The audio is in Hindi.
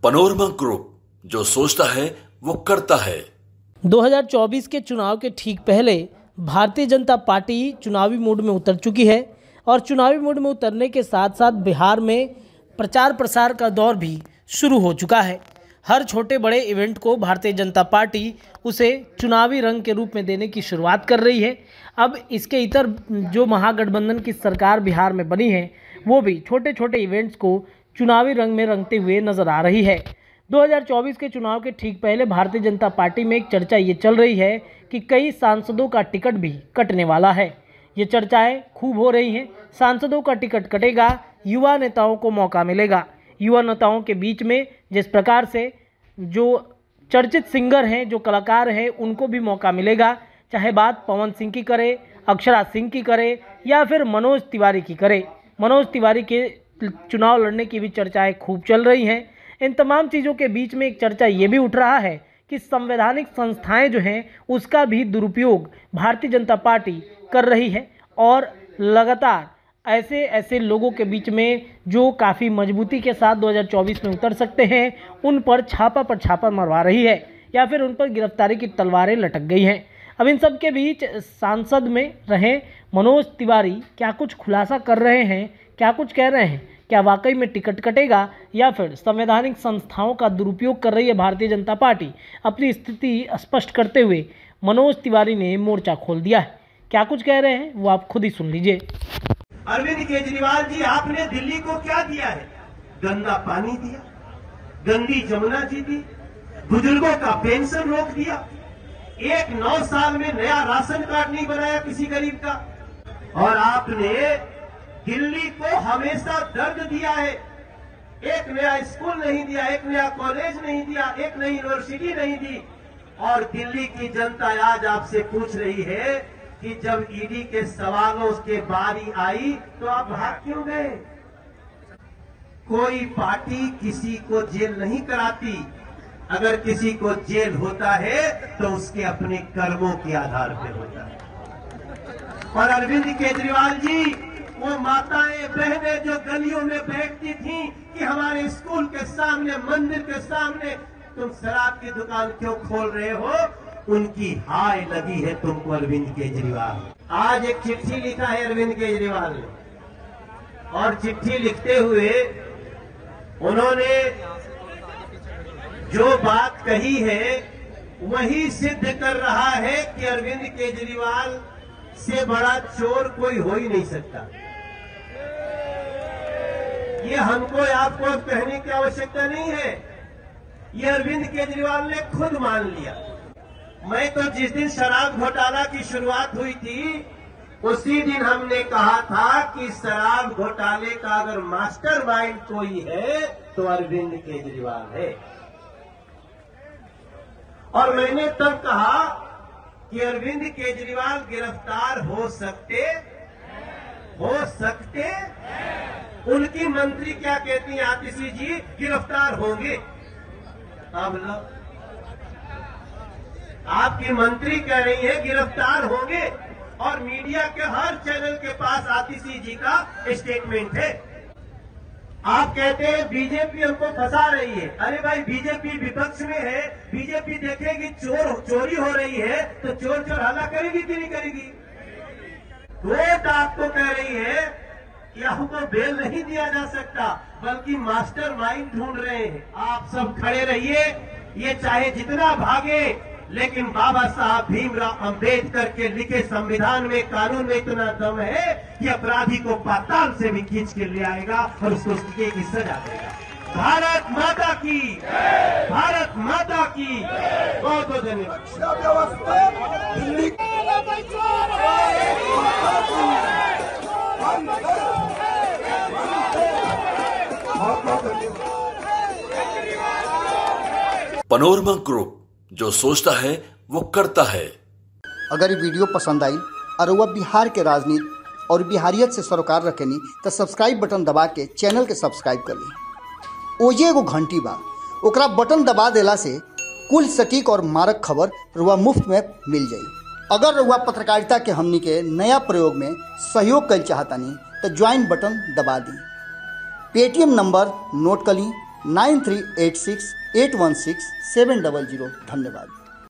पनोरमा ग्रुप, जो सोचता है वो करता है। 2024 के चुनाव के ठीक पहले भारतीय जनता पार्टी चुनावी मूड में उतर चुकी है और चुनावी मूड में उतरने के साथ साथ बिहार में प्रचार प्रसार का दौर भी शुरू हो चुका है। हर छोटे बड़े इवेंट को भारतीय जनता पार्टी उसे चुनावी रंग के रूप में देने की शुरुआत कर रही है। अब इसके इतर जो महागठबंधन की सरकार बिहार में बनी है वो भी छोटे छोटे इवेंट्स को चुनावी रंग में रंगते हुए नजर आ रही है। 2024 के चुनाव के ठीक पहले भारतीय जनता पार्टी में एक चर्चा ये चल रही है कि कई सांसदों का टिकट भी कटने वाला है। ये चर्चाएं खूब हो रही हैं। सांसदों का टिकट कटेगा, युवा नेताओं को मौका मिलेगा। युवा नेताओं के बीच में जिस प्रकार से जो चर्चित सिंगर हैं, जो कलाकार हैं, उनको भी मौका मिलेगा। चाहे बात पवन सिंह की करे, अक्षरा सिंह की करे या फिर मनोज तिवारी की करे। मनोज तिवारी के चुनाव लड़ने की भी चर्चाएं खूब चल रही हैं। इन तमाम चीज़ों के बीच में एक चर्चा ये भी उठ रहा है कि संवैधानिक संस्थाएं जो हैं उसका भी दुरुपयोग भारतीय जनता पार्टी कर रही है और लगातार ऐसे लोगों के बीच में जो काफ़ी मजबूती के साथ 2024 में उतर सकते हैं उन पर छापा मरवा रही है या फिर उन पर गिरफ्तारी की तलवारें लटक गई हैं। अब इन सब के बीच सांसद में रहे मनोज तिवारी क्या कुछ खुलासा कर रहे हैं, क्या कुछ कह रहे हैं। क्या वाकई में टिकट कटेगा या फिर संवैधानिक संस्थाओं का दुरुपयोग कर रही है भारतीय जनता पार्टी। अपनी स्थिति स्पष्ट करते हुए मनोज तिवारी ने मोर्चा खोल दिया है। क्या कुछ कह रहे हैं वो आप खुद ही सुन लीजिए। अरविंद केजरीवाल जी, आपने दिल्ली को क्या दिया है? गंदा पानी दिया, गंदी जमुना जी दी, बुजुर्गों का पेंशन रोक दिया, 9 साल में नया राशन कार्ड नहीं बनाया किसी गरीब का। और आपने दिल्ली को हमेशा दर्द दिया है। एक नया स्कूल नहीं दिया, एक नया कॉलेज नहीं दिया, एक नई यूनिवर्सिटी नहीं दी। और दिल्ली की जनता आज आपसे पूछ रही है कि जब ईडी के सवालों के बारी आई तो आप भाग क्यों गए? कोई पार्टी किसी को जेल नहीं कराती। अगर किसी को जेल होता है तो उसके अपने कर्मों के आधार पर होता है। और अरविंद केजरीवाल जी, वो माताएं बहनें जो गलियों में बैठती थीं कि हमारे स्कूल के सामने, मंदिर के सामने तुम शराब की दुकान क्यों खोल रहे हो, उनकी हाय लगी है तुमको अरविंद केजरीवाल। आज एक चिट्ठी लिखा है अरविंद केजरीवाल ने और चिट्ठी लिखते हुए उन्होंने जो बात कही है वही सिद्ध कर रहा है कि अरविंद केजरीवाल से बड़ा चोर कोई हो ही नहीं सकता। ये हमको आपको कहने की आवश्यकता नहीं है, ये अरविंद केजरीवाल ने खुद मान लिया। मैं तो जिस दिन शराब घोटाला की शुरुआत हुई थी उसी दिन हमने कहा था कि शराब घोटाले का अगर मास्टरमाइंड कोई है तो अरविंद केजरीवाल है। और मैंने तब कहा कि अरविंद केजरीवाल गिरफ्तार हो सकते। उनकी मंत्री क्या कहती हैं आतिशी जी? गिरफ्तार होंगे। अब लो, आपकी मंत्री कह रही है गिरफ्तार होंगे और मीडिया के हर चैनल के पास आतिशी जी का स्टेटमेंट है। आप कहते हैं बीजेपी हमको फंसा रही है। अरे भाई, बीजेपी विपक्ष में है, बीजेपी देखेगी चोरी हो रही है तो चोर हल्ला करेगी कि नहीं करेगी? कोर्ट आपको कह रही है कि हमको बेल नहीं दिया जा सकता, बल्कि मास्टरमाइंड ढूंढ रहे हैं। आप सब खड़े रहिए, ये चाहे जितना भागे, लेकिन बाबा साहब भीमराव अंबेडकर के लिखे संविधान में, कानून में इतना दम है कि अपराधी को पाताल से भी खींच के ले आएगा और उसको की सजा देगा। भारत माता की, भारत माता की बहुत बहुत धन्यवाद। पनोरमा ग्रुप, जो सोचता है वो करता है। अगर ये वीडियो पसंद आई और वह बिहार के राजनीति और बिहारियत से सरोकार रखेनी तो सब्सक्राइब बटन दबा के चैनल के सब्सक्राइब कर ली। ओजे एगो घंटी बा, ओकरा बटन दबा देला से कुल सटीक और मारक खबर रुआ मुफ्त में मिल जाई। अगर रुआ पत्रकारिता के हमनी के नया प्रयोग में सहयोग कर चाहतानी तो ज्वाइन बटन दबा दी। पेटीएम नंबर नोट कर ली 9386816700। धन्यवाद।